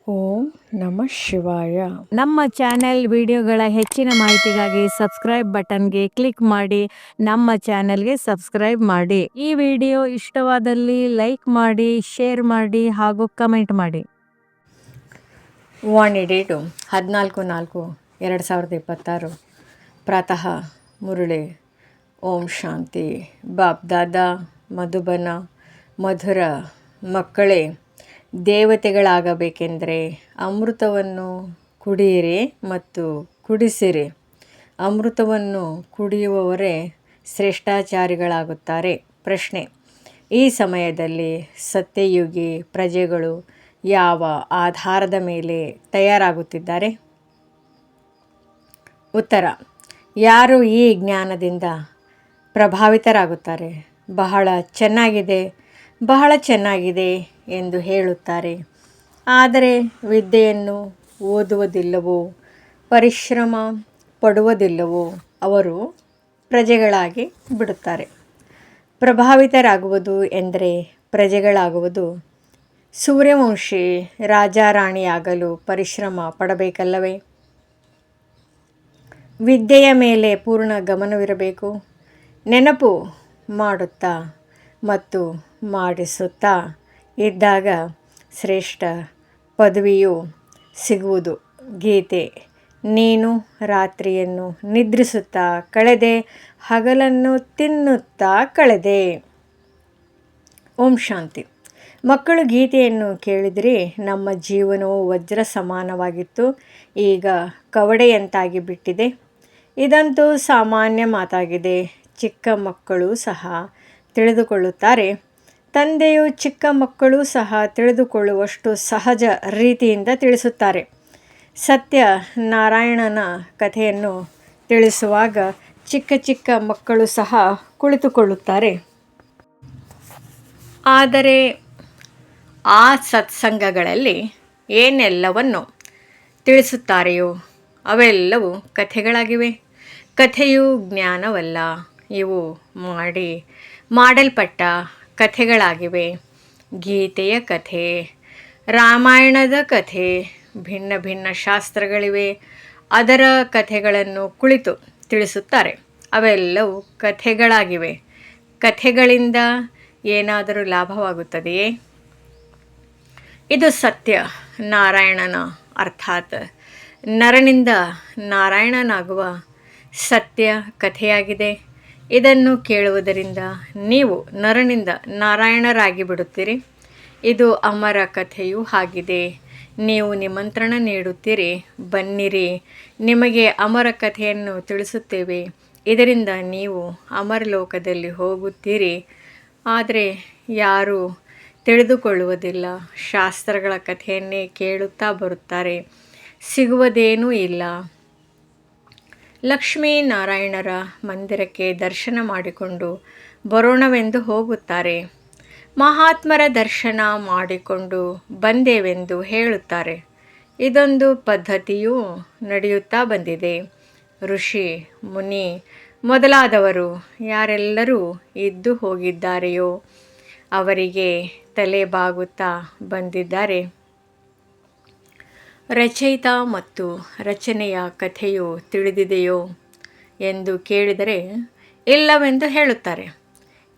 ಓಂ ನಮಃ ಶಿವಾಯ. ನಮ್ಮ ಚಾನೆಲ್ ವಿಡಿಯೋಗಳ ಹೆಚ್ಚಿನ ಮಾಹಿತಿಗಾಗಿ ಸಬ್ಸ್ಕ್ರೈಬ್ ಬಟನ್ಗೆ ಕ್ಲಿಕ್ ಮಾಡಿ ನಮ್ಮ ಚಾನೆಲ್ಗೆ ಸಬ್ಸ್ಕ್ರೈಬ್ ಮಾಡಿ. ಈ ವಿಡಿಯೋ ಇಷ್ಟವಾದಲ್ಲಿ ಲೈಕ್ ಮಾಡಿ, ಶೇರ್ ಮಾಡಿ ಹಾಗೂ ಕಮೆಂಟ್ ಮಾಡಿ. ವಾಣಿ ಡೇಟು 14/4/2026. ಪ್ರಾತಃ ಮುರುಳಿ. ಓಂ ಶಾಂತಿ. ಬಾಪ್ ದಾದಾ ಮಧುಬನ ಮಧುರ ಮಕ್ಕಳೇ, ದೇವತೆಗಳಾಗಬೇಕೆಂದರೆ ಅಮೃತವನ್ನು ಕುಡಿಯಿರಿ ಮತ್ತು ಕುಡಿಸಿರಿ. ಅಮೃತವನ್ನು ಕುಡಿಯುವವರೇ ಶ್ರೇಷ್ಠಾಚಾರಿಗಳಾಗುತ್ತಾರೆ. ಪ್ರಶ್ನೆ: ಈ ಸಮಯದಲ್ಲಿ ಸತ್ಯಯುಗಿ ಪ್ರಜೆಗಳು ಯಾವ ಆಧಾರದ ಮೇಲೆ ತಯಾರಾಗುತ್ತಿದ್ದಾರೆ? ಉತ್ತರ: ಯಾರು ಈ ಜ್ಞಾನದಿಂದ ಪ್ರಭಾವಿತರಾಗುತ್ತಾರೆ, ಬಹಳ ಚೆನ್ನಾಗಿದೆ, ಬಹಳ ಚೆನ್ನಾಗಿದೆ ಎಂದು ಹೇಳುತ್ತಾರೆ. ಆದರೆ ವಿದ್ಯೆಯನ್ನು ಓದುವುದಿಲ್ಲವೋ, ಪರಿಶ್ರಮ ಪಡುವುದಿಲ್ಲವೋ ಅವರು ಪ್ರಜೆಗಳಾಗಿ ಬಿಡುತ್ತಾರೆ. ಪ್ರಭಾವಿತರಾಗುವುದು ಎಂದರೆ ಪ್ರಜೆಗಳಾಗುವುದು. ಸೂರ್ಯವಂಶಿ ರಾಜಾರಾಣಿಯಾಗಲು ಪರಿಶ್ರಮ ಪಡಬೇಕಲ್ಲವೇ? ವಿದ್ಯೆಯ ಮೇಲೆ ಪೂರ್ಣ ಗಮನವಿರಬೇಕು. ನೆನಪು ಮಾಡುತ್ತಾ ಮತ್ತು ಮಾಡಿಸುತ್ತಾ ಇದ್ದಾಗ ಶ್ರೇಷ್ಠ ಪದವಿಯು ಸಿಗುವುದು. ಗೀತೆ: ನೀನು ರಾತ್ರಿಯನ್ನು ನಿದ್ರಿಸುತ್ತಾ ಕಳೆದೆ, ಹಗಲನ್ನು ತಿನ್ನುತ್ತಾ ಕಳೆದೆ. ಓಂ ಶಾಂತಿ. ಮಕ್ಕಳು ಗೀತೆಯನ್ನು ಕೇಳಿದಿರಿ. ನಮ್ಮ ಜೀವನವು ವಜ್ರ ಸಮಾನವಾಗಿತ್ತು, ಈಗ ಕವಡೆಯಂತಾಗಿ ಬಿಟ್ಟಿದೆ. ಇದಂತೂ ಸಾಮಾನ್ಯ ಮಾತಾಗಿದೆ. ಚಿಕ್ಕ ಮಕ್ಕಳು ಸಹ ತಿಳಿದುಕೊಳ್ಳುತ್ತಾರೆ. ತಂದೆಯು ಚಿಕ್ಕ ಮಕ್ಕಳು ಸಹ ತಿಳಿದುಕೊಳ್ಳುವಷ್ಟು ಸಹಜ ರೀತಿಯಿಂದ ತಿಳಿಸುತ್ತಾರೆ. ಸತ್ಯ ನಾರಾಯಣನ ಕಥೆಯನ್ನು ತಿಳಿಸುವಾಗ ಚಿಕ್ಕ ಚಿಕ್ಕ ಮಕ್ಕಳು ಸಹ ಕುಳಿತುಕೊಳ್ಳುತ್ತಾರೆ. ಆದರೆ ಆ ಸತ್ಸಂಗಗಳಲ್ಲಿ ಏನೆಲ್ಲವನ್ನು ತಿಳಿಸುತ್ತಾರೆಯೋ ಅವೆಲ್ಲವೂ ಕಥೆಗಳಾಗಿವೆ. ಕಥೆಯು ಜ್ಞಾನವಲ್ಲ. ಇವು ಮಾಡಲ್ಪಟ್ಟ ಕಥೆಗಳಾಗಿವೆ. ಗೀತೆಯ ಕಥೆ, ರಾಮಾಯಣದ ಕಥೆ, ಭಿನ್ನ ಭಿನ್ನ ಶಾಸ್ತ್ರಗಳಿವೆ. ಅದರ ಕಥೆಗಳನ್ನು ಕುಳಿತು ತಿಳಿಸುತ್ತಾರೆ. ಅವೆಲ್ಲವೂ ಕಥೆಗಳಾಗಿವೆ. ಕಥೆಗಳಿಂದ ಏನಾದರೂ ಲಾಭವಾಗುತ್ತದೆಯೇ? ಇದು ಸತ್ಯ ನಾರಾಯಣನ ಅರ್ಥಾತ್ ನರನಿಂದ ನಾರಾಯಣನಾಗುವ ಸತ್ಯ ಕಥೆಯಾಗಿದೆ. ಇದನ್ನು ಕೇಳುವುದರಿಂದ ನೀವು ನರನಿಂದ ನಾರಾಯಣರಾಗಿ ಬಿಡುತ್ತೀರಿ. ಇದು ಅಮರ ಕಥೆಯೂ ಆಗಿದೆ. ನೀವು ನಿಮಂತ್ರಣ ನೀಡುತ್ತೀರಿ, ಬನ್ನಿರಿ, ನಿಮಗೆ ಅಮರ ಕಥೆಯನ್ನು ತಿಳಿಸುತ್ತೇವೆ. ಇದರಿಂದ ನೀವು ಅಮರಲೋಕದಲ್ಲಿ ಹೋಗುತ್ತೀರಿ. ಆದರೆ ಯಾರೂ ತಿಳಿದುಕೊಳ್ಳುವುದಿಲ್ಲ. ಶಾಸ್ತ್ರಗಳ ಕಥೆಯನ್ನೇ ಕೇಳುತ್ತಾ ಬರುತ್ತಾರೆ. ಸಿಗುವುದೇನೂ ಇಲ್ಲ. ಲಕ್ಷ್ಮೀನಾರಾಯಣರ ಮಂದಿರಕ್ಕೆ ದರ್ಶನ ಮಾಡಿಕೊಂಡು ಬರೋಣವೆಂದು ಹೋಗುತ್ತಾರೆ. ಮಹಾತ್ಮರ ದರ್ಶನ ಮಾಡಿಕೊಂಡು ಬಂದೆವೆಂದು ಹೇಳುತ್ತಾರೆ. ಇದೊಂದು ಪದ್ಧತಿಯೂ ನಡೆಯುತ್ತಾ ಬಂದಿದೆ. ಋಷಿ ಮುನಿ ಮೊದಲಾದವರು ಯಾರೆಲ್ಲರೂ ಇದ್ದು ಹೋಗಿದ್ದಾರೆಯೋ ಅವರಿಗೆ ತಲೆ ಬಾಗುತ್ತಾ ಬಂದಿದ್ದಾರೆ. ರಚಯಿತ ಮತ್ತು ರಚನೆಯ ಕಥೆಯು ತಿಳಿದಿದೆಯೋ ಎಂದು ಕೇಳಿದರೆ ಇಲ್ಲವೆಂದು ಹೇಳುತ್ತಾರೆ.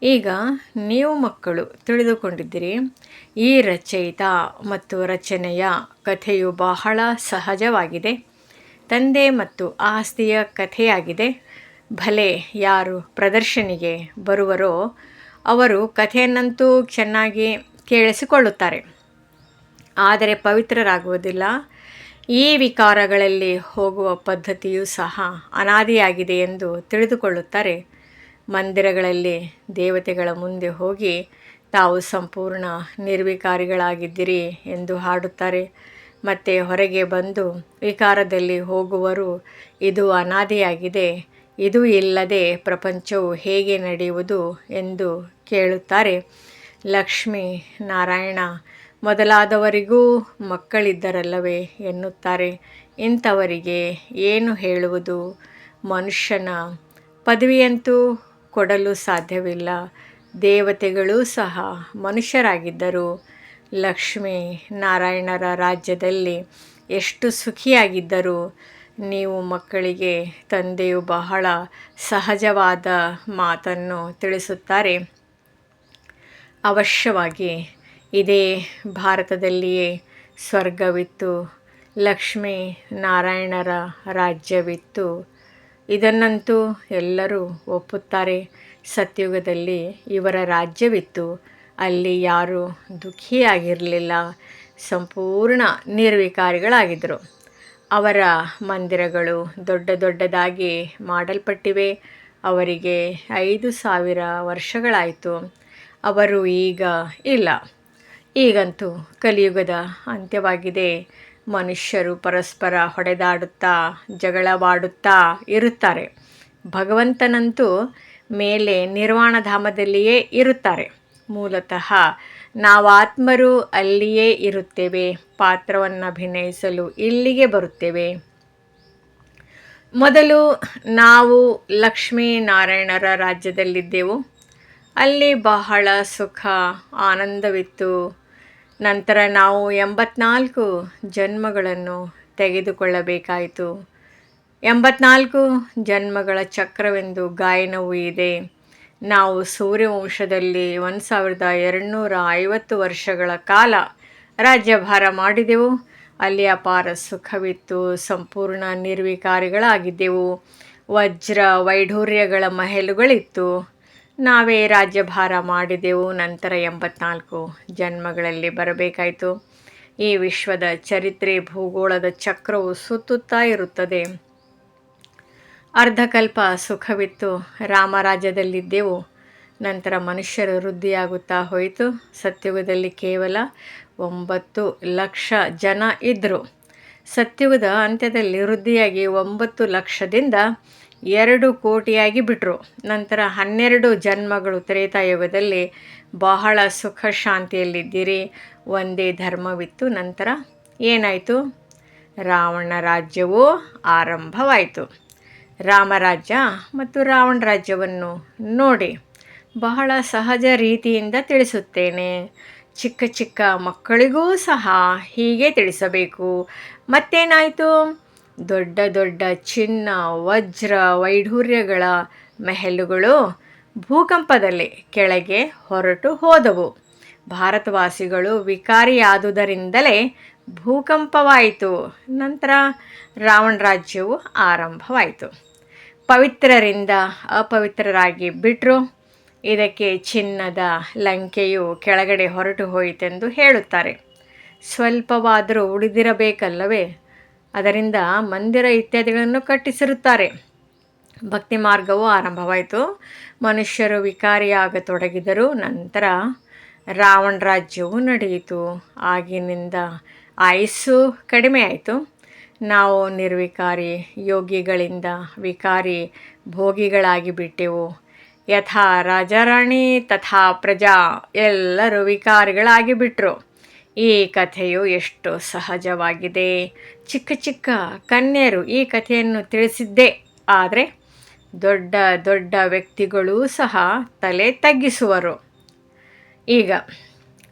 ಈಗ ನೀವು ಮಕ್ಕಳು ತಿಳಿದುಕೊಂಡಿದ್ದೀರಿ. ಈ ರಚಯಿತ ಮತ್ತು ರಚನೆಯ ಕಥೆಯು ಬಹಳ ಸಹಜವಾಗಿದೆ. ತಂದೆ ಮತ್ತು ಆಸ್ತಿಯ ಕಥೆಯಾಗಿದೆ. ಭಲೆ ಯಾರು ಪ್ರದರ್ಶನಿಗೆ ಬರುವರೋ ಅವರು ಕಥೆಯನ್ನಂತೂ ಚೆನ್ನಾಗಿ ಕೇಳಿಸಿಕೊಳ್ಳುತ್ತಾರೆ, ಆದರೆ ಪವಿತ್ರರಾಗುವುದಿಲ್ಲ. ಈ ವಿಕಾರಗಳಲ್ಲಿ ಹೋಗುವ ಪದ್ಧತಿಯೂ ಸಹ ಅನಾದಿಯಾಗಿದೆ ಎಂದು ತಿಳಿದುಕೊಳ್ಳುತ್ತಾರೆ. ಮಂದಿರಗಳಲ್ಲಿ ದೇವತೆಗಳ ಮುಂದೆ ಹೋಗಿ ತಾವು ಸಂಪೂರ್ಣ ನಿರ್ವಿಕಾರಿಗಳಾಗಿದ್ದೀರಿ ಎಂದು ಹಾಡುತ್ತಾರೆ. ಮತ್ತೆ ಹೊರಗೆ ಬಂದು ವಿಕಾರದಲ್ಲಿ ಹೋಗುವರು. ಇದು ಅನಾದಿಯಾಗಿದೆ, ಇದು ಇಲ್ಲದೆ ಪ್ರಪಂಚವು ಹೇಗೆ ನಡೆಯುವುದು ಎಂದು ಕೇಳುತ್ತಾರೆ. ಲಕ್ಷ್ಮೀ ನಾರಾಯಣ ಮೊದಲಾದವರಿಗೂ ಮಕ್ಕಳಿದ್ದರಲ್ಲವೇ ಎನ್ನುತ್ತಾರೆ. ಇಂಥವರಿಗೆ ಏನು ಹೇಳುವುದು? ಮನುಷ್ಯನ ಪದವಿಯಂತೂ ಕೊಡಲು ಸಾಧ್ಯವಿಲ್ಲ. ದೇವತೆಗಳೂ ಸಹ ಮನುಷ್ಯರಾಗಿದ್ದರು. ಲಕ್ಷ್ಮೀ ನಾರಾಯಣರ ರಾಜ್ಯದಲ್ಲಿ ಎಷ್ಟು ಸುಖಿಯಾಗಿದ್ದರು. ನೀವು ಮಕ್ಕಳಿಗೆ ತಂದೆಯು ಬಹಳ ಸಹಜವಾದ ಮಾತನ್ನು ತಿಳಿಸುತ್ತಾರೆ. ಅವಶ್ಯವಾಗಿ ಇದೇ ಭಾರತದಲ್ಲಿಯೇ ಸ್ವರ್ಗವಿತ್ತು, ಲಕ್ಷ್ಮೀ ನಾರಾಯಣರ ರಾಜ್ಯವಿತ್ತು. ಇದನ್ನಂತೂ ಎಲ್ಲರೂ ಒಪ್ಪುತ್ತಾರೆ. ಸತ್ಯುಗದಲ್ಲಿ ಇವರ ರಾಜ್ಯವಿತ್ತು. ಅಲ್ಲಿ ಯಾರೂ ದುಃಖಿಯಾಗಿರಲಿಲ್ಲ, ಸಂಪೂರ್ಣ ನಿರ್ವಿಕಾರಿಗಳಾಗಿದ್ದರು. ಅವರ ಮಂದಿರಗಳು ದೊಡ್ಡ ದೊಡ್ಡದಾಗಿ ಮಾಡಲ್ಪಟ್ಟಿವೆ. ಅವರಿಗೆ 5,000 ವರ್ಷಗಳಾಯಿತು. ಅವರು ಈಗ ಇಲ್ಲ. ಈಗಂತೂ ಕಲಿಯುಗದ ಅಂತ್ಯವಾಗಿದೆ. ಮನುಷ್ಯರು ಪರಸ್ಪರ ಹೊಡೆದಾಡುತ್ತಾ ಜಗಳವಾಡುತ್ತಾ ಇರುತ್ತಾರೆ. ಭಗವಂತನಂತೂ ಮೇಲೆ ನಿರ್ವಾಣಧಾಮದಲ್ಲಿಯೇ ಇರುತ್ತಾರೆ. ಮೂಲತಃ ನಾವಾತ್ಮರು ಅಲ್ಲಿಯೇ ಇರುತ್ತೇವೆ. ಪಾತ್ರವನ್ನು ಅಭಿನಯಿಸಲು ಇಲ್ಲಿಗೆ ಬರುತ್ತೇವೆ. ಮೊದಲು ನಾವು ಲಕ್ಷ್ಮೀನಾರಾಯಣರ ರಾಜ್ಯದಲ್ಲಿದ್ದೆವು. ಅಲ್ಲಿ ಬಹಳ ಸುಖ ಆನಂದವಿತ್ತು. ನಂತರ ನಾವು 84 ಜನ್ಮಗಳನ್ನು ತೆಗೆದುಕೊಳ್ಳಬೇಕಾಯಿತು. 84 ಜನ್ಮಗಳ ಚಕ್ರವೆಂದು ಗಾಯನವೂ ಇದೆ. ನಾವು ಸೂರ್ಯವಂಶದಲ್ಲಿ 1250 ವರ್ಷಗಳ ಕಾಲ ರಾಜ್ಯಭಾರ ಮಾಡಿದೆವು. ಅಲ್ಲಿ ಅಪಾರ ಸುಖವಿತ್ತು. ಸಂಪೂರ್ಣ ನಿರ್ವಿಕಾರಿಗಳಾಗಿದ್ದೆವು. ವಜ್ರ ವೈಢೂರ್ಯಗಳ ಮಹಲುಗಳಿತ್ತು. ನಾವೇ ರಾಜ್ಯಭಾರ ಮಾಡಿದೆವು. ನಂತರ 84 ಜನ್ಮಗಳಲ್ಲಿ ಬರಬೇಕಾಯಿತು. ಈ ವಿಶ್ವದ ಚರಿತ್ರೆ ಭೂಗೋಳದ ಚಕ್ರವು ಸುತ್ತುತ್ತಾ ಇರುತ್ತದೆ. ಅರ್ಧಕಲ್ಪ ಸುಖವಿತ್ತು. ರಾಮರಾಜ್ಯದಲ್ಲಿದ್ದೆವು. ನಂತರ ಮನುಷ್ಯರು ವೃದ್ಧಿಯಾಗುತ್ತಾ ಹೋಯಿತು. ಸತ್ಯುಗದಲ್ಲಿ ಕೇವಲ 9 ಲಕ್ಷ ಜನ ಇದ್ದರು. ಸತ್ಯುಗದ ಅಂತ್ಯದಲ್ಲಿ ವೃದ್ಧಿಯಾಗಿ 9 ಲಕ್ಷದಿಂದ 2 ಕೋಟಿಯಾಗಿ ಬಿಟ್ಟರು. ನಂತರ 12 ಜನ್ಮಗಳು ತ್ರೇತಾಯುಗದಲ್ಲಿ ಬಹಳ ಸುಖ ಶಾಂತಿಯಲ್ಲಿದ್ದೀರಿ. ಒಂದೇ ಧರ್ಮವಿತ್ತು. ನಂತರ ಏನಾಯಿತು? ರಾವಣ ರಾಜ್ಯವೂ ಆರಂಭವಾಯಿತು. ರಾಮರಾಜ್ಯ ಮತ್ತು ರಾವಣ ರಾಜ್ಯವನ್ನು ನೋಡಿ ಬಹಳ ಸಹಜ ರೀತಿಯಿಂದ ತಿಳಿಸುತ್ತೇನೆ. ಚಿಕ್ಕ ಚಿಕ್ಕ ಮಕ್ಕಳಿಗೂ ಸಹ ಹೀಗೆ ತಿಳಿಸಬೇಕು. ಮತ್ತೇನಾಯಿತು? ದೊಡ್ಡ ದೊಡ್ಡ ಚಿನ್ನ ವಜ್ರ ವೈಢೂರ್ಯಗಳ ಮೆಹಲುಗಳು ಭೂಕಂಪದಲ್ಲಿ ಕೆಳಗೆ ಹೊರಟು ಹೋದವು. ಭಾರತವಾಸಿಗಳು ವಿಕಾರಿಯಾದುದರಿಂದಲೇ ಭೂಕಂಪವಾಯಿತು. ನಂತರ ರಾವಣ ರಾಜ್ಯವು ಆರಂಭವಾಯಿತು. ಪವಿತ್ರರಿಂದ ಅಪವಿತ್ರರಾಗಿ ಬಿಟ್ಟರು. ಇದಕ್ಕೆ ಚಿನ್ನದ ಲಂಕೆಯು ಕೆಳಗಡೆ ಹೊರಟು ಹೋಯಿತೆಂದು ಹೇಳುತ್ತಾರೆ. ಸ್ವಲ್ಪವಾದರೂ ಉಳಿದಿರಬೇಕಲ್ಲವೇ? ಅದರಿಂದ ಮಂದಿರ ಇತ್ಯಾದಿಗಳನ್ನು ಕಟ್ಟಿಸಿರುತ್ತಾರೆ. ಭಕ್ತಿ ಮಾರ್ಗವು ಆರಂಭವಾಯಿತು. ಮನುಷ್ಯರು ವಿಕಾರಿಯಾಗತೊಡಗಿದರು. ನಂತರ ರಾವಣ ರಾಜ್ಯವು ನಡೆಯಿತು. ಆಗಿನಿಂದ ಆಯುಸ್ಸು ಕಡಿಮೆ ಆಯಿತು. ನಾವು ನಿರ್ವಿಕಾರಿ ಯೋಗಿಗಳಿಂದ ವಿಕಾರಿ ಭೋಗಿಗಳಾಗಿ ಬಿಟ್ಟೆವು. ಯಥಾ ರಾಜಾರಾಣಿ ತಥಾ ಪ್ರಜಾ, ಎಲ್ಲರೂ ವಿಕಾರಿಗಳಾಗಿ ಬಿಟ್ಟರು. ಈ ಕಥೆಯು ಎಷ್ಟು ಸಹಜವಾಗಿದೆ. ಚಿಕ್ಕ ಚಿಕ್ಕ ಕನ್ಯರು ಈ ಕಥೆಯನ್ನು ತಿಳಿಸಿದ್ದೇ ಆದರೆ ದೊಡ್ಡ ದೊಡ್ಡ ವ್ಯಕ್ತಿಗಳೂ ಸಹ ತಲೆ ತಗ್ಗಿಸುವರು. ಈಗ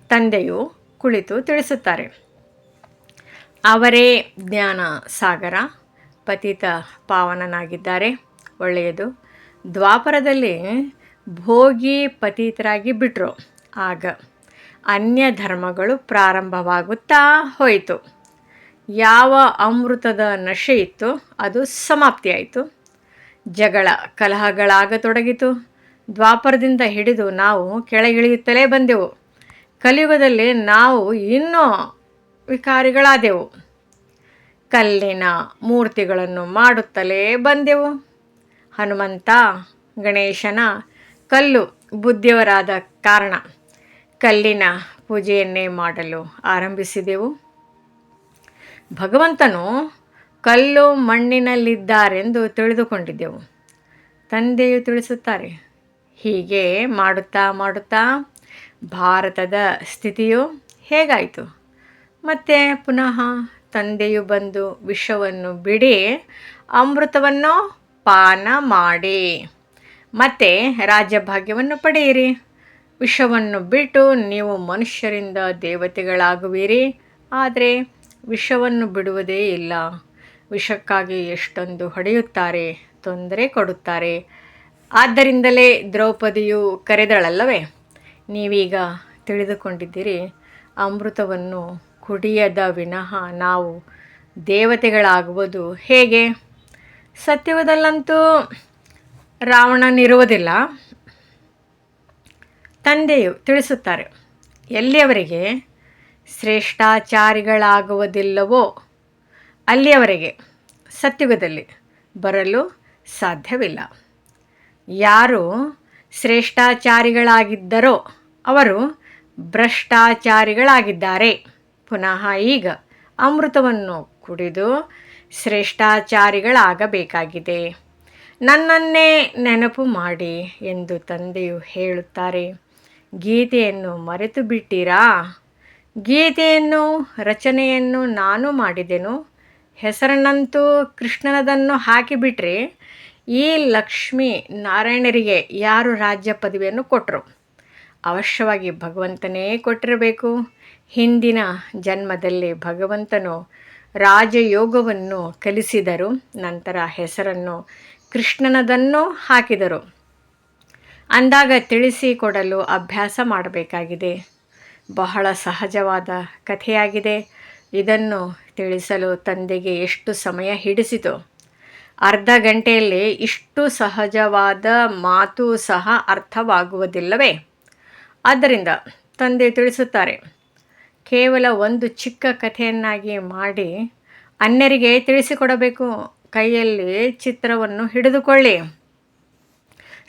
ತಂದೆಯು ಕುಳಿತು ತಿಳಿಸುತ್ತಾರೆ. ಅವರೇ ಜ್ಞಾನ ಸಾಗರ, ಪತಿತ ಪಾವನನಾಗಿದ್ದಾರೆ. ಒಳ್ಳೆಯದು. ದ್ವಾಪರದಲ್ಲಿ ಭೋಗಿ ಪತಿತರಾಗಿ ಬಿಟ್ಟರು. ಆಗ ಅನ್ಯ ಧರ್ಮಗಳು ಪ್ರಾರಂಭವಾಗುತ್ತಾ ಹೋಯಿತು. ಯಾವ ಅಮೃತದ ನಶೆ ಇತ್ತು ಅದು ಸಮಾಪ್ತಿಯಾಯಿತು. ಜಗಳ ಕಲಹಗಳಾಗತೊಡಗಿತು. ದ್ವಾಪರದಿಂದ ಹಿಡಿದು ನಾವು ಕೆಳಗಿಳಿಯುತ್ತಲೇ ಬಂದೆವು. ಕಲಿಯುಗದಲ್ಲಿ ನಾವು ಇನ್ನೂ ವಿಕಾರಿಗಳಾದೆವು. ಕಲ್ಲಿನ ಮೂರ್ತಿಗಳನ್ನು ಮಾಡುತ್ತಲೇ ಬಂದೆವು. ಹನುಮಂತ ಗಣೇಶನ ಕಲ್ಲು ಬುದ್ಧಿಯವರಾದ ಕಾರಣ ಕಲ್ಲಿನ ಪೂಜೆಯನ್ನೇ ಮಾಡಲು ಆರಂಭಿಸಿದೆವು. ಭಗವಂತನು ಕಲ್ಲು ಮಣ್ಣಿನಲ್ಲಿದ್ದಾರೆಂದು ತಿಳಿದುಕೊಂಡಿದ್ದೆವು. ತಂದೆಯು ತಿಳಿಸುತ್ತಾರೆ. ಹೀಗೆ ಮಾಡುತ್ತಾ ಮಾಡುತ್ತಾ ಭಾರತದ ಸ್ಥಿತಿಯು ಹೇಗಾಯಿತು? ಮತ್ತೆ ಪುನಃ ತಂದೆಯು ಬಂದು ವಿಷವನ್ನು ಬಿಡಿ, ಅಮೃತವನ್ನು ಪಾನ ಮಾಡಿ ಮತ್ತೆ ರಾಜ್ಯಭಾಗ್ಯವನ್ನು ಪಡೆಯಿರಿ. ವಿಷವನ್ನು ಬಿಟ್ಟು ನೀವು ಮನುಷ್ಯರಿಂದ ದೇವತೆಗಳಾಗುವಿರಿ. ಆದರೆ ವಿಷವನ್ನು ಬಿಡುವುದೇ ಇಲ್ಲ. ವಿಷಕ್ಕಾಗಿ ಎಷ್ಟೊಂದು ಹೊಡೆಯುತ್ತಾರೆ, ತೊಂದರೆ ಕೊಡುತ್ತಾರೆ. ಆದ್ದರಿಂದಲೇ ದ್ರೌಪದಿಯು ಕರೆದಳಲ್ಲವೇ, ನೀವೀಗ ತಿಳಿದುಕೊಂಡಿದ್ದೀರಿ, ಅಮೃತವನ್ನು ಕುಡಿಯದ ವಿನಃ ನಾವು ದೇವತೆಗಳಾಗುವುದು ಹೇಗೆ? ಸತ್ಯಯುಗದಲ್ಲಂತೂ ರಾವಣನಿರುವುದಿಲ್ಲ. ತಂದೆಯು ತಿಳಿಸುತ್ತಾರೆ, ಎಲ್ಲಿಯವರೆಗೆ ಶ್ರೇಷ್ಠಾಚಾರಿಗಳಾಗುವುದಿಲ್ಲವೋ ಅಲ್ಲಿಯವರೆಗೆ ಸತ್ಯುಗದಲ್ಲಿ ಬರಲು ಸಾಧ್ಯವಿಲ್ಲ. ಯಾರು ಶ್ರೇಷ್ಠಾಚಾರಿಗಳಾಗಿದ್ದರೋ ಅವರು ಭ್ರಷ್ಟಾಚಾರಿಗಳಾಗಿದ್ದಾರೆ. ಪುನಃ ಈಗ ಅಮೃತವನ್ನು ಕುಡಿದು ಶ್ರೇಷ್ಠಾಚಾರಿಗಳಾಗಬೇಕಾಗಿದೆ. ನನ್ನನ್ನೇ ನೆನಪು ಮಾಡಿ ಎಂದು ತಂದೆಯು ಹೇಳುತ್ತಾರೆ. ಗೀತೆಯನ್ನು ಮರೆತು ಬಿಟ್ಟಿರಾ? ಗೀತೆಯನ್ನು ರಚನೆಯನ್ನು ನಾನು ಮಾಡಿದೆನು. ಹೆಸರನ್ನಂತೂ ಕೃಷ್ಣನದನ್ನು ಹಾಕಿಬಿಟ್ರೆ ಈ ಲಕ್ಷ್ಮೀ ನಾರಾಯಣರಿಗೆ ಯಾರು ರಾಜ್ಯ ಪದವಿಯನ್ನು ಕೊಟ್ಟರು? ಅವಶ್ಯವಾಗಿ ಭಗವಂತನೇ ಕೊಟ್ಟಿರಬೇಕು. ಹಿಂದಿನ ಜನ್ಮದಲ್ಲಿ ಭಗವಂತನು ರಾಜಯೋಗವನ್ನು ಕಲಿಸಿದರು. ನಂತರ ಹೆಸರನ್ನು ಕೃಷ್ಣನದನ್ನು ಹಾಕಿದರು. ಅಂದಾಗ ತಿಳಿಸಿಕೊಡಲು ಅಭ್ಯಾಸ ಮಾಡಬೇಕಾಗಿದೆ. ಬಹಳ ಸಹಜವಾದ ಕಥೆಯಾಗಿದೆ. ಇದನ್ನು ತಿಳಿಸಲು ತಂದೆಗೆ ಎಷ್ಟು ಸಮಯ ಹಿಡಿಸಿತು? ಅರ್ಧ ಗಂಟೆಯಲ್ಲಿ ಇಷ್ಟು ಸಹಜವಾದ ಮಾತು ಸಹ ಅರ್ಥವಾಗುವುದಿಲ್ಲವೇ? ಆದ್ದರಿಂದ ತಂದೆ ತಿಳಿಸುತ್ತಾರೆ, ಕೇವಲ ಒಂದು ಚಿಕ್ಕ ಕಥೆಯನ್ನಾಗಿ ಮಾಡಿ ಅನ್ಯರಿಗೆ ತಿಳಿಸಿಕೊಡಬೇಕು. ಕೈಯಲ್ಲಿ ಚಿತ್ರವನ್ನು ಹಿಡಿದುಕೊಳ್ಳಿ.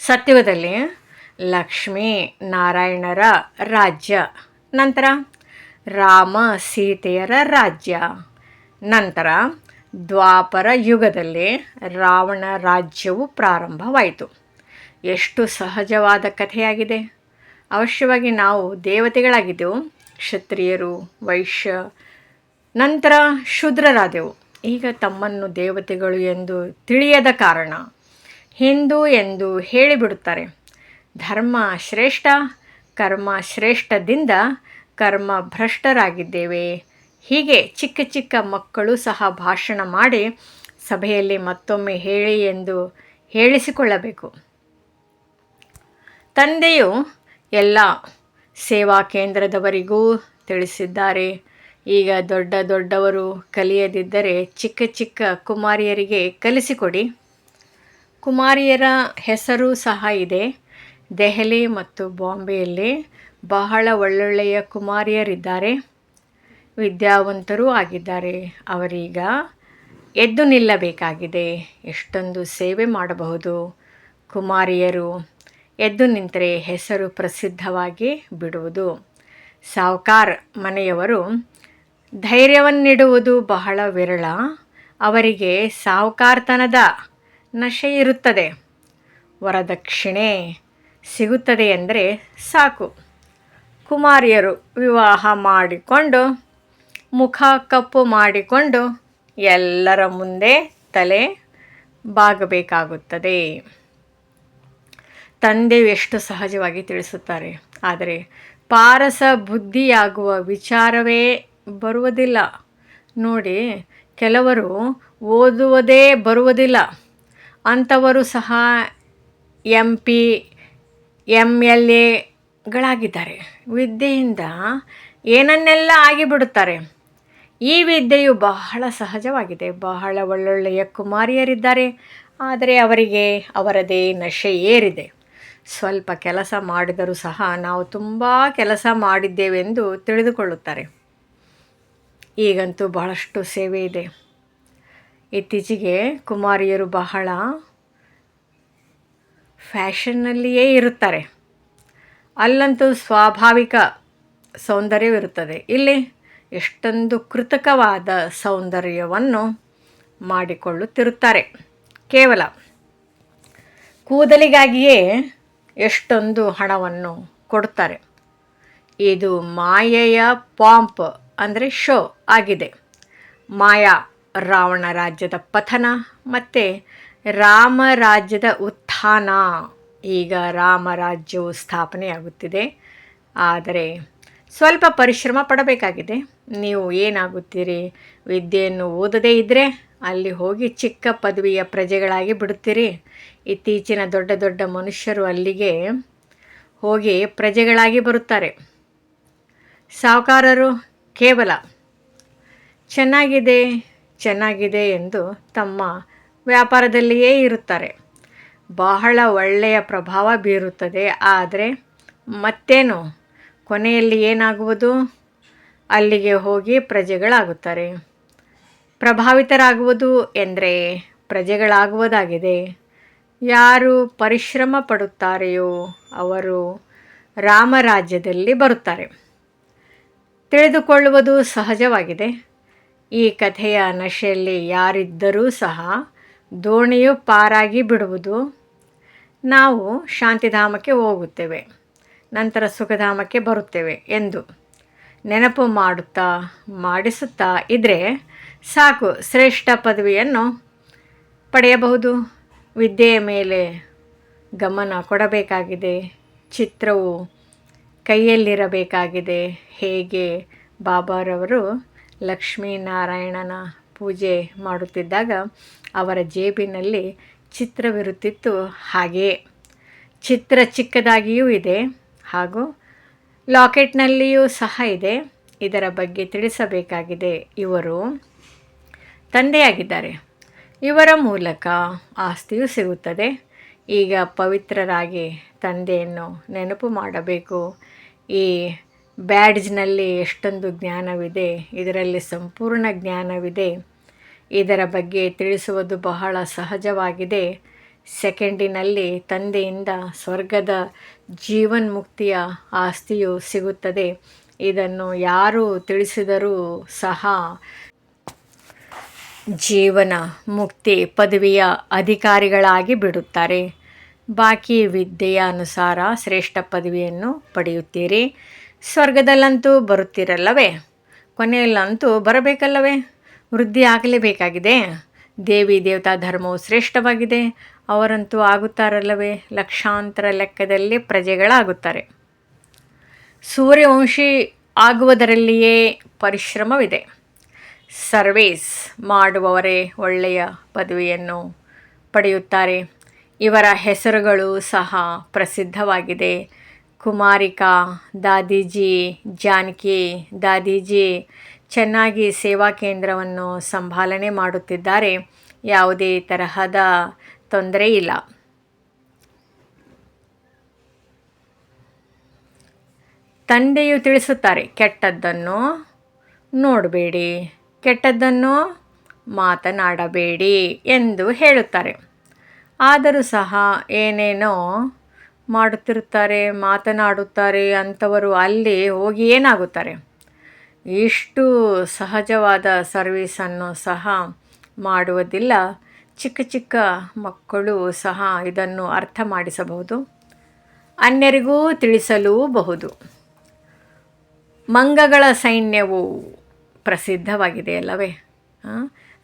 ಸತ್ಯುಗದಲ್ಲಿ ಲಕ್ಷ್ಮೀ ನಾರಾಯಣರ ರಾಜ್ಯ, ನಂತರ ರಾಮ ಸೀತೆಯರ ರಾಜ್ಯ, ನಂತರ ದ್ವಾಪರ ಯುಗದಲ್ಲಿ ರಾವಣ ರಾಜ್ಯವು ಪ್ರಾರಂಭವಾಯಿತು. ಎಷ್ಟು ಸಹಜವಾದ ಕಥೆಯಾಗಿದೆ. ಅವಶ್ಯವಾಗಿ ನಾವು ದೇವತೆಗಳಾಗಿದ್ದೆವು. ಕ್ಷತ್ರಿಯರು, ವೈಶ್ಯ, ನಂತರ ಶೂದ್ರರಾದೆವು. ಈಗ ತಮ್ಮನ್ನು ದೇವತೆಗಳು ಎಂದು ತಿಳಿಯದ ಕಾರಣ ಹಿಂದೂ ಎಂದು ಹೇಳಿಬಿಡುತ್ತಾರೆ. ಧರ್ಮ ಶ್ರೇಷ್ಠ, ಕರ್ಮ ಶ್ರೇಷ್ಠದಿಂದ ಕರ್ಮ ಭ್ರಷ್ಟರಾಗಿದ್ದೇವೆ. ಹೀಗೆ ಚಿಕ್ಕ ಚಿಕ್ಕ ಮಕ್ಕಳು ಸಹ ಭಾಷಣ ಮಾಡಿ ಸಭೆಯಲ್ಲಿ ಮತ್ತೊಮ್ಮೆ ಹೇಳಿ ಎಂದು ಹೇಳಿಸಿಕೊಳ್ಳಬೇಕು. ತಂದೆಯು ಎಲ್ಲ ಸೇವಾ ಕೇಂದ್ರದವರಿಗೂ ತಿಳಿಸಿದ್ದಾರೆ. ಈಗ ದೊಡ್ಡ ದೊಡ್ಡವರು ಕಲಿಯದಿದ್ದರೆ ಚಿಕ್ಕ ಚಿಕ್ಕ ಕುಮಾರಿಯರಿಗೆ ಕಲಿಸಿಕೊಡಿ. ಕುಮಾರಿಯರ ಹೆಸರು ಸಹ ಇದೆ. ದೆಹಲಿ ಮತ್ತು ಬಾಂಬೆಯಲ್ಲಿ ಬಹಳ ಒಳ್ಳೊಳ್ಳೆಯ ಕುಮಾರಿಯರಿದ್ದಾರೆ. ವಿದ್ಯಾವಂತರೂ ಆಗಿದ್ದಾರೆ. ಅವರೀಗ ಎದ್ದು ನಿಲ್ಲಬೇಕಾಗಿದೆ. ಎಷ್ಟೊಂದು ಸೇವೆ ಮಾಡಬಹುದು. ಕುಮಾರಿಯರು ಎದ್ದು ನಿಂತರೆ ಹೆಸರು ಪ್ರಸಿದ್ಧವಾಗಿ ಬಿಡುವುದು. ಸಾಹುಕಾರ ಮನೆಯವರು ಧೈರ್ಯವನ್ನಿಡುವುದು ಬಹಳ ವಿರಳ. ಅವರಿಗೆ ಸಾಹುಕಾರತನದ ನಶೆ ಇರುತ್ತದೆ. ವರದಕ್ಷಿಣೆ ಸಿಗುತ್ತದೆ ಎಂದರೆ ಸಾಕು. ಕುಮಾರಿಯರು ವಿವಾಹ ಮಾಡಿಕೊಂಡು ಮುಖ ಕಪ್ಪು ಮಾಡಿಕೊಂಡು ಎಲ್ಲರ ಮುಂದೆ ತಲೆ ಬಾಗಬೇಕಾಗುತ್ತದೆ. ತಂದೆಯು ಎಷ್ಟು ಸಹಜವಾಗಿ ತಿಳಿಸುತ್ತಾರೆ. ಆದರೆ ಪಾರಸ ಬುದ್ಧಿಯಾಗುವ ವಿಚಾರವೇ ಬರುವುದಿಲ್ಲ. ನೋಡಿ, ಕೆಲವರು ಓದುವುದೇ ಬರುವುದಿಲ್ಲ. ಅಂಥವರು ಸಹ MP MLAಗಳಾಗಿದ್ದಾರೆ. ವಿದ್ಯೆಯಿಂದ ಏನನ್ನೆಲ್ಲ ಆಗಿಬಿಡುತ್ತಾರೆ. ಈ ವಿದ್ಯೆಯು ಬಹಳ ಸಹಜವಾಗಿದೆ. ಬಹಳ ಒಳ್ಳೊಳ್ಳೆಯ ಕುಮಾರಿಯರಿದ್ದಾರೆ. ಆದರೆ ಅವರಿಗೆ ಅವರದೇ ನಶೆ ಏರಿದೆ. ಸ್ವಲ್ಪ ಕೆಲಸ ಮಾಡಿದರೂ ಸಹ ನಾವು ತುಂಬ ಕೆಲಸ ಮಾಡಿದ್ದೇವೆಂದು ತಿಳಿದುಕೊಳ್ಳುತ್ತಾರೆ. ಈಗಂತೂ ಬಹಳಷ್ಟು ಸೇವೆ ಇದೆ. ಇತ್ತೀಚೆಗೆ ಕುಮಾರಿಯರು ಬಹಳ ಫ್ಯಾಷನ್ನಲ್ಲಿಯೇ ಇರುತ್ತಾರೆ. ಅಲ್ಲಂತೂ ಸ್ವಾಭಾವಿಕ ಸೌಂದರ್ಯವಿರುತ್ತದೆ. ಇಲ್ಲಿ ಎಷ್ಟೊಂದು ಕೃತಕವಾದ ಸೌಂದರ್ಯವನ್ನು ಮಾಡಿಕೊಳ್ಳುತ್ತಿರುತ್ತಾರೆ. ಕೇವಲ ಕೂದಲಿಗಾಗಿಯೇ ಎಷ್ಟೊಂದು ಹಣವನ್ನು ಕೊಡುತ್ತಾರೆ. ಇದು ಮಾಯೆಯ ಪಾಂಪ್ ಅಂದರೆ ಶೋ ಆಗಿದೆ. ಮಾಯಾ ರಾವಣ ರಾಜ್ಯದ ಪತನ ಮತ್ತು ರಾಮ ರಾಜ್ಯದ ಉತ್ಥಾನ ಈಗ ರಾಮರಾಜ್ಯವು ಸ್ಥಾಪನೆಯಾಗುತ್ತಿದೆ. ಆದರೆ ಸ್ವಲ್ಪ ಪರಿಶ್ರಮ ಪಡಬೇಕಾಗಿದೆ. ನೀವು ಏನಾಗುತ್ತೀರಿ? ವಿದ್ಯೆಯನ್ನು ಓದದೇ ಇದ್ದರೆ ಅಲ್ಲಿ ಹೋಗಿ ಚಿಕ್ಕ ಪದವಿಯ ಪ್ರಜೆಗಳಾಗಿ ಬಿಡುತ್ತೀರಿ. ಇತ್ತೀಚಿನ ದೊಡ್ಡ ದೊಡ್ಡ ಮನುಷ್ಯರು ಅಲ್ಲಿಗೆ ಹೋಗಿ ಪ್ರಜೆಗಳಾಗಿ ಬರುತ್ತಾರೆ. ಸಾಹುಕಾರರು ಕೇವಲ ಚೆನ್ನಾಗಿದೆ ಚೆನ್ನಾಗಿದೆ ಎಂದು ತಮ್ಮ ವ್ಯಾಪಾರದಲ್ಲಿಯೇ ಇರುತ್ತಾರೆ. ಬಹಳ ಒಳ್ಳೆಯ ಪ್ರಭಾವ ಬೀರುತ್ತದೆ. ಆದರೆ ಮತ್ತೇನು, ಕೊನೆಯಲ್ಲಿ ಏನಾಗುವುದು? ಅಲ್ಲಿಗೆ ಹೋಗಿ ಪ್ರಜೆಗಳಾಗುತ್ತಾರೆ. ಪ್ರಭಾವಿತರಾಗುವುದು ಎಂದರೆ ಪ್ರಜೆಗಳಾಗುವುದಾಗಿದೆ. ಯಾರು ಪರಿಶ್ರಮ ಪಡುತ್ತಾರೆಯೋ ಅವರು ರಾಮರಾಜ್ಯದಲ್ಲಿ ಬರುತ್ತಾರೆ. ತಿಳಿದುಕೊಳ್ಳುವುದು ಸಹಜವಾಗಿದೆ. ಈ ಕಥೆಯ ನಶೆಯಲ್ಲಿ ಯಾರಿದ್ದರೂ ಸಹ ದೋಣಿಯು ಪಾರಾಗಿ ಬಿಡುವುದು. ನಾವು ಶಾಂತಿಧಾಮಕ್ಕೆ ಹೋಗುತ್ತೇವೆ, ನಂತರ ಸುಖಧಾಮಕ್ಕೆ ಬರುತ್ತೇವೆ ಎಂದು ನೆನಪು ಮಾಡಿಸುತ್ತಾ ಇದ್ದರೆ ಸಾಕು, ಶ್ರೇಷ್ಠ ಪದವಿಯನ್ನು ಪಡೆಯಬಹುದು. ವಿದ್ಯೆಯ ಮೇಲೆ ಗಮನ ಕೊಡಬೇಕಾಗಿದೆ. ಚಿತ್ರವು ಕೈಯಲ್ಲಿರಬೇಕಾಗಿದೆ. ಹೇಗೆ ಬಾಬಾರವರು ಲಕ್ಷ್ಮೀನಾರಾಯಣನ ಪೂಜೆ ಮಾಡುತ್ತಿದ್ದಾಗ ಅವರ ಜೇಬಿನಲ್ಲಿ ಚಿತ್ರವಿರುತ್ತಿತ್ತು, ಹಾಗೆಯೇ ಚಿತ್ರ ಚಿಕ್ಕದಾಗಿಯೂ ಇದೆ ಹಾಗೂ ಲಾಕೆಟ್ನಲ್ಲಿಯೂ ಸಹ ಇದೆ. ಇದರ ಬಗ್ಗೆ ತಿಳಿಸಬೇಕಾಗಿದೆ. ಇವರು ತಂದೆಯಾಗಿದ್ದಾರೆ. ಇವರ ಮೂಲಕ ಆಸ್ತಿಯೂ ಸಿಗುತ್ತದೆ. ಈಗ ಪವಿತ್ರರಾಗಿ ತಂದೆಯನ್ನು ನೆನಪು ಮಾಡಬೇಕು. ಈ ಬ್ಯಾಡ್ಜ್ನಲ್ಲಿ ಎಷ್ಟೊಂದು ಜ್ಞಾನವಿದೆ, ಇದರಲ್ಲಿ ಸಂಪೂರ್ಣ ಜ್ಞಾನವಿದೆ. ಇದರ ಬಗ್ಗೆ ತಿಳಿಸುವುದು ಬಹಳ ಸಹಜವಾಗಿದೆ. ಸೆಕೆಂಡಿನಲ್ಲಿ ತಂದೆಯಿಂದ ಸ್ವರ್ಗದ ಜೀವನ್ಮುಕ್ತಿಯ ಆಸ್ತಿಯು ಸಿಗುತ್ತದೆ. ಇದನ್ನು ಯಾರು ತಿಳಿಸಿದರೂ ಸಹ ಜೀವನ ಮುಕ್ತಿ ಪದವಿಯ ಅಧಿಕಾರಿಗಳಾಗಿ ಬಿಡುತ್ತಾರೆ. ಬಾಕಿ ವಿದ್ಯೆಯ ಅನುಸಾರ ಶ್ರೇಷ್ಠ ಪದವಿಯನ್ನು ಪಡೆಯುತ್ತೀರಿ. ಸ್ವರ್ಗದಲ್ಲಂತೂ ಬರುತ್ತೀರಲ್ಲವೇ? ಕೊನೆಯಲ್ಲಂತೂ ಬರಬೇಕಲ್ಲವೇ? ವೃದ್ಧಿ ಆಗಲೇಬೇಕಾಗಿದೆ. ದೇವಿ ದೇವತಾ ಧರ್ಮವು ಶ್ರೇಷ್ಠವಾಗಿದೆ. ಅವರಂತೂ ಆಗುತ್ತಾರಲ್ಲವೇ? ಲಕ್ಷಾಂತರ ಲೆಕ್ಕದಲ್ಲಿ ಪ್ರಜೆಗಳಾಗುತ್ತಾರೆ. ಸೂರ್ಯವಂಶಿ ಆಗುವುದರಲ್ಲಿಯೇ ಪರಿಶ್ರಮವಿದೆ. ಸರ್ವೀಸ್ ಮಾಡುವವರೇ ಒಳ್ಳೆಯ ಪದವಿಯನ್ನು ಪಡೆಯುತ್ತಾರೆ. ಇವರ ಹೆಸರುಗಳು ಸಹ ಪ್ರಸಿದ್ಧವಾಗಿದೆ. ಕುಮಾರಿಕಾ ದಾದೀಜಿ, ಜಾನಕಿ ದಾದೀಜಿ ಚೆನ್ನಾಗಿ ಸೇವಾ ಕೇಂದ್ರವನ್ನು ಸಂಭಾಲನೆ ಮಾಡುತ್ತಿದ್ದಾರೆ. ಯಾವುದೇ ತರಹದ ತೊಂದರೆ ಇಲ್ಲ. ತಂದೆಯು ತಿಳಿಸುತ್ತಾರೆ, ಕೆಟ್ಟದ್ದನ್ನು ನೋಡಬೇಡಿ, ಕೆಟ್ಟದ್ದನ್ನು ಮಾತನಾಡಬೇಡಿ ಎಂದು ಹೇಳುತ್ತಾರೆ. ಆದರೂ ಸಹ ಏನೇನೋ ಮಾಡುತ್ತಿರುತ್ತಾರೆ, ಮಾತನಾಡುತ್ತಾರೆ. ಅಂಥವರು ಅಲ್ಲಿ ಹೋಗಿ ಏನಾಗುತ್ತಾರೆ? ಇಷ್ಟು ಸಹಜವಾದ ಸರ್ವೀಸನ್ನು ಸಹ ಮಾಡುವುದಿಲ್ಲ. ಚಿಕ್ಕ ಚಿಕ್ಕ ಮಕ್ಕಳು ಸಹ ಇದನ್ನು ಅರ್ಥ ಮಾಡಿಸಬಹುದು, ಅನ್ಯರಿಗೂ ತಿಳಿಸಲೂಬಹುದು. ಮಂಗಗಳ ಸೈನ್ಯವು ಪ್ರಸಿದ್ಧವಾಗಿದೆ ಅಲ್ಲವೇ?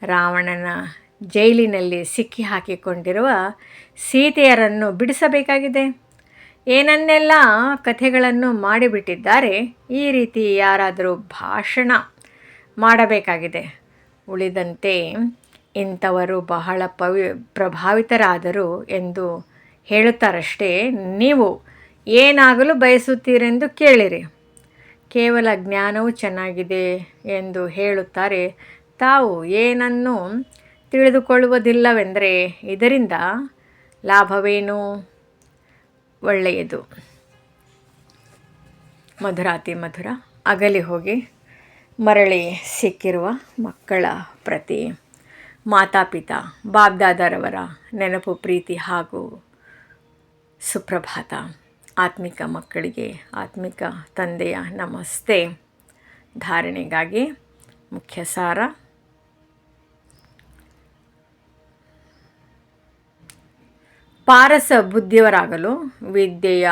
ರಾವಣನ ಜೈಲಿನಲ್ಲಿ ಸಿಕ್ಕಿ ಹಾಕಿಕೊಂಡಿರುವ ಸೀತೆಯರನ್ನು ಬಿಡಿಸಬೇಕಾಗಿದೆ. ಏನನ್ನೆಲ್ಲ ಕಥೆಗಳನ್ನು ಮಾಡಿಬಿಟ್ಟಿದ್ದಾರೆ. ಈ ರೀತಿ ಯಾರಾದರೂ ಭಾಷಣ ಮಾಡಬೇಕಾಗಿದೆ. ಉಳಿದಂತೆ ಇಂಥವರು ಬಹಳ ಪ್ರಭಾವಿತರಾದರು ಎಂದು ಹೇಳುತ್ತಾರಷ್ಟೇ. ನೀವು ಏನಾಗಲು ಬಯಸುತ್ತೀರೆಂದು ಕೇಳಿರಿ. ಕೇವಲ ಜ್ಞಾನವು ಚೆನ್ನಾಗಿದೆ ಎಂದು ಹೇಳುತ್ತಾರೆ. ತಾವು ಏನನ್ನು ತಿಳಿದುಕೊಳ್ಳುವುದಿಲ್ಲವೆಂದರೆ ಇದರಿಂದ ಲಾಭವೇನು? ಒಳ್ಳೆಯದು. ಮಧುರಾತಿ ಮಧುರ. ಅಗಲಿ ಹೋಗಿ ಮರಳಿ ಸಿಕ್ಕಿರುವ ಮಕ್ಕಳ ಪ್ರತಿ ಮಾತಾಪಿತಾ ಬಾಬ್ದಾದರವರ ನೆನಪು, ಪ್ರೀತಿ ಹಾಗೂ ಸುಪ್ರಭಾತ. ಆತ್ಮಿಕ ಮಕ್ಕಳಿಗೆ ಆತ್ಮಿಕ ತಂದೆಯ ನಮಸ್ತೆ. ಧಾರಣೆಗಾಗಿ ಮುಖ್ಯ ಸಾರ: ಪಾರಸ ಬುದ್ಧಿಯವರಾಗಲು ವಿದ್ಯೆಯ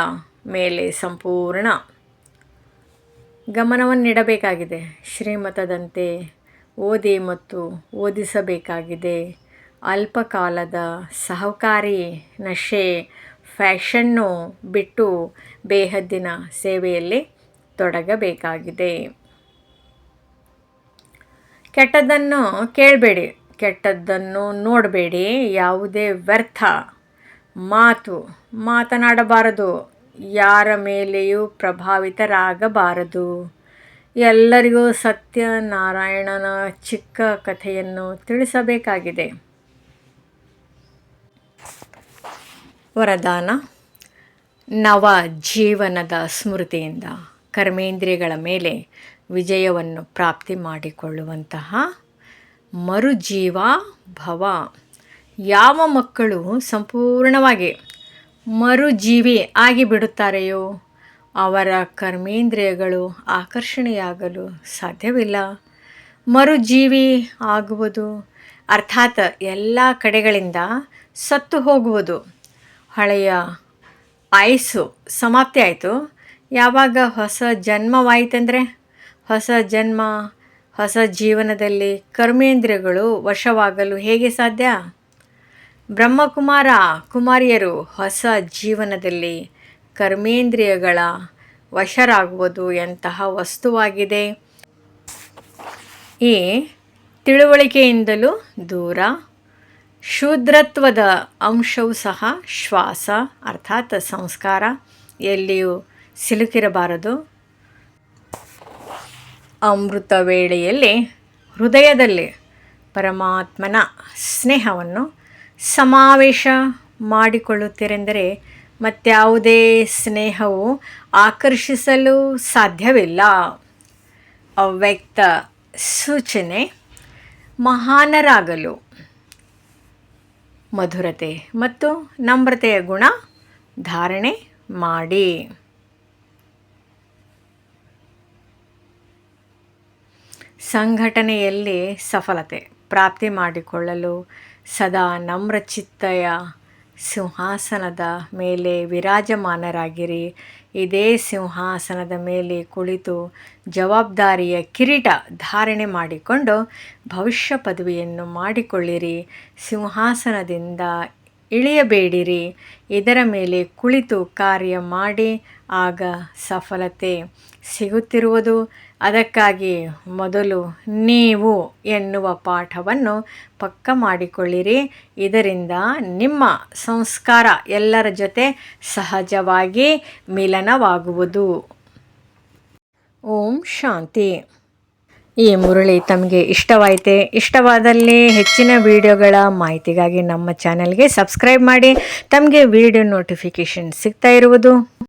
ಮೇಲೆ ಸಂಪೂರ್ಣ ಗಮನವನ್ನಿಡಬೇಕಾಗಿದೆ. ಶ್ರೀಮತದಂತೆ ಓದಿ ಮತ್ತು ಓದಿಸಬೇಕಾಗಿದೆ. ಅಲ್ಪಕಾಲದ ಸಹಕಾರಿ ನಶೆ ಫ್ಯಾಷನ್ನು ಬಿಟ್ಟು ಬೇಹದ್ದಿನ ಸೇವೆಯಲ್ಲಿ ತೊಡಗಬೇಕಾಗಿದೆ. ಕೆಟ್ಟದ್ದನ್ನು ಕೇಳಬೇಡಿ, ಕೆಟ್ಟದ್ದನ್ನು ನೋಡಬೇಡಿ, ಯಾವುದೇ ವ್ಯರ್ಥ ಮಾತನಾಡಬಾರದು, ಯಾರ ಮೇಲೆಯೂ ಪ್ರಭಾವಿತರಾಗಬಾರದು. ಎಲ್ಲರಿಗೂ ಸತ್ಯನಾರಾಯಣನ ಚಿಕ್ಕ ಕಥೆಯನ್ನು ತಿಳಿಸಬೇಕಾಗಿದೆ. ವರದಾನ: ನವ ಜೀವನದ ಸ್ಮೃತಿಯಿಂದ ಕರ್ಮೇಂದ್ರಿಯಗಳ ಮೇಲೆ ವಿಜಯವನ್ನು ಪ್ರಾಪ್ತಿ ಮಾಡಿಕೊಳ್ಳುವಂತಹ ಮರುಜೀವ ಭವ. ಯಾವ ಮಕ್ಕಳು ಸಂಪೂರ್ಣವಾಗಿ ಮರುಜೀವಿ ಆಗಿಬಿಡುತ್ತಾರೆಯೋ ಅವರ ಕರ್ಮೇಂದ್ರಿಯಗಳು ಆಕರ್ಷಣೆಯಾಗಲು ಸಾಧ್ಯವಿಲ್ಲ. ಮರುಜೀವಿ ಆಗುವುದು ಅರ್ಥಾತ್ ಎಲ್ಲ ಕಡೆಗಳಿಂದ ಸತ್ತು ಹೋಗುವುದು. ಹಳೆಯ ಆಯುಸ್ಸು ಸಮಾಪ್ತಿ ಆಯಿತು. ಯಾವಾಗ ಹೊಸ ಜನ್ಮವಾಯಿತೆಂದರೆ ಹೊಸ ಜೀವನದಲ್ಲಿ ಕರ್ಮೇಂದ್ರಿಯಗಳು ವಶವಾಗಲು ಹೇಗೆ ಸಾಧ್ಯ? ಬ್ರಹ್ಮಕುಮಾರ ಕುಮಾರಿಯರು ಹೊಸ ಜೀವನದಲ್ಲಿ ಕರ್ಮೇಂದ್ರಿಯಗಳ ವಶರಾಗುವುದು ಎಂತಹ ವಸ್ತುವಾಗಿದೆ. ಈ ತಿಳುವಳಿಕೆಯಿಂದಲೂ ದೂರ. ಶೂದ್ರತ್ವದ ಅಂಶವೂ ಸಹ ಶ್ವಾಸ ಅರ್ಥಾತ್ ಸಂಸ್ಕಾರ ಎಲ್ಲಿಯೂ ಸಿಲುಕಿರಬಾರದು. ಅಮೃತ ವೇಳೆಯಲ್ಲಿ ಹೃದಯದಲ್ಲಿ ಪರಮಾತ್ಮನ ಸ್ನೇಹವನ್ನು ಸಮಾವೇಶ ಮಾಡಿಕೊಳ್ಳುತ್ತೀರೆಂದರೆ ಮತ್ಯಾವುದೇ ಸ್ನೇಹವು ಆಕರ್ಷಿಸಲು ಸಾಧ್ಯವಿಲ್ಲ. ಅವ್ಯಕ್ತ ಸೂಚನೆ: ಮಹಾನರಾಗಲು ಮಧುರತೆ ಮತ್ತು ನಮ್ರತೆಯ ಗುಣ ಧಾರಣೆ ಮಾಡಿ. ಸಂಘಟನೆಯಲ್ಲಿ ಸಫಲತೆ ಪ್ರಾಪ್ತಿ ಮಾಡಿಕೊಳ್ಳಲು ಸದಾ ನಮ್ರಚಿತ್ತಯ ಸಿಂಹಾಸನದ ಮೇಲೆ ವಿರಾಜಮಾನರಾಗಿರಿ. ಇದೇ ಸಿಂಹಾಸನದ ಮೇಲೆ ಕುಳಿತು ಜವಾಬ್ದಾರಿಯ ಕಿರೀಟ ಧಾರಣೆ ಮಾಡಿಕೊಂಡು ಭವಿಷ್ಯ ಪದವಿಯನ್ನು ಮಾಡಿಕೊಳ್ಳಿರಿ. ಸಿಂಹಾಸನದಿಂದ ಇಳಿಯಬೇಡಿರಿ, ಇದರ ಮೇಲೆ ಕುಳಿತು ಕಾರ್ಯ ಮಾಡಿ, ಆಗ ಸಫಲತೆ ಸಿಗುತ್ತಿರುವುದು. ಅದಕ್ಕಾಗಿ ಮೊದಲು ನೀವು ಎನ್ನುವ ಪಾಠವನ್ನು ಪಕ್ಕಾ ಮಾಡಿಕೊಳ್ಳಿರಿ. ಇದರಿಂದ ನಿಮ್ಮ ಸಂಸ್ಕಾರ ಎಲ್ಲರ ಜೊತೆ ಸಹಜವಾಗಿ ಮಿಲನವಾಗುವುದು. ಓಂ ಶಾಂತಿ. ಈ ಮುರಳಿ ತಮಗೆ ಇಷ್ಟವಾದಲ್ಲಿ ಹೆಚ್ಚಿನ ವಿಡಿಯೋಗಳ ಮಾಹಿತಿಗಾಗಿ ನಮ್ಮ ಚಾನಲ್ಗೆ ಸಬ್ಸ್ಕ್ರೈಬ್ ಮಾಡಿ. ತಮಗೆ ವಿಡಿಯೋ ನೋಟಿಫಿಕೇಷನ್ ಸಿಗ್ತಾ ಇರುವುದು